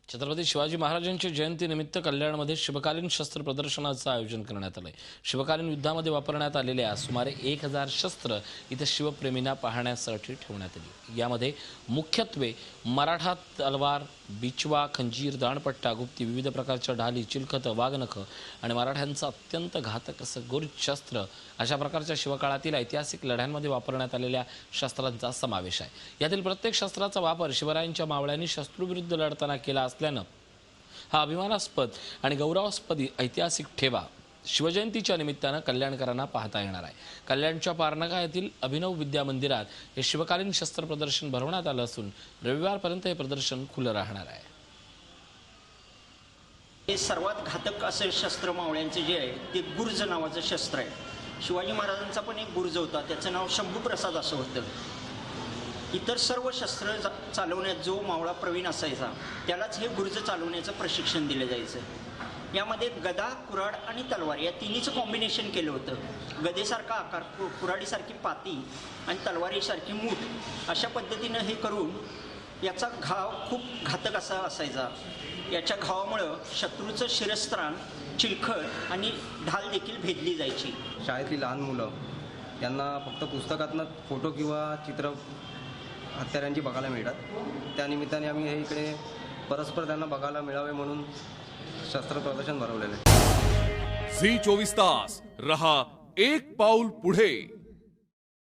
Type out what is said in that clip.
छत्रपती शिवाजी महाराजांच्या जयंतीनिमित्त कल्याणमध्ये शिवकालीन शस्त्र प्रदर्शनाचं आयोजन करण्यात आलंय। शिवकालीन युद्धामध्ये वापरण्यात आलेल्या सुमारे 1000 शस्त्र इथे शिवप्रेमींना पाहण्यासाठी ठेवण्यात आली। यामध्ये मुख्यत्वे मराठा तलवार, बिचवा, खंजीर, दाणपट्टा, गुप्ती, विविध प्रकारच्या ढाली, चिलखत, वाघनख आणि मराठ्यांचं अत्यंत घातक असं गुर्ज शस्त्र अशा प्रकारच्या शिवकाळातील ऐतिहासिक लढ्यांमध्ये वापरण्यात आलेल्या शस्त्रांचा समावेश आहे। यातील प्रत्येक शस्त्राचा वापर शिवरायांच्या मावळ्यांनी शत्रूविरुद्ध लढताना केला असल्यानं हा अभिमानास्पद आणि गौरवास्पद ऐतिहासिक ठेवा शिवजयंतीच्या निमित्तानं कल्याणकरांना पाहता येणार आहे। कल्याणच्या पारनाका येथील अभिनव विद्या मंदिरात हे शिवकालीन शस्त्र प्रदर्शन भरवण्यात आलं असून रविवारपर्यंत हे प्रदर्शन खुलं राहणार आहे। हे सर्वात घातक असे शस्त्र मावळ्यांचे जे आहे ते गुर्ज नावाचं शस्त्र आहे। शिवाजी महाराजांचा पण एक गुर्ज होता, त्याचं नाव शंभूप्रसाद असं होतं। इतर सर्व शस्त्र चालवण्यात जो मावळा प्रवीण असायचा त्यालाच हे गुर्ज चालवण्याचं प्रशिक्षण दिलं जायचं। यामध्ये गदा, कुऱ्हाड आणि तलवार या तिन्हीचं कॉम्बिनेशन केलं होतं। गदेसारखा आकार, कुऱ्हाडीसारखी पाती आणि तलवारीसारखी मूठ अशा पद्धतीनं हे करून याचा घाव खूप घातक असा असायचा। याच्या घावामुळं शत्रूचं शिरस्त्राण, चिलखत आणि ढाल देखील भेदली जायची। शाळेतली लहान मुलं यांना फक्त पुस्तकातनं फोटो किंवा चित्र हत्यारांची बघायला मिळतात। त्यानिमित्ताने आम्ही हे इकडे परस्पर त्यांना बघायला मिळावे म्हणून शस्त्र प्रदर्शन भरवलेलं आहे। झी 24 तास रहा एक पाऊल पुढे।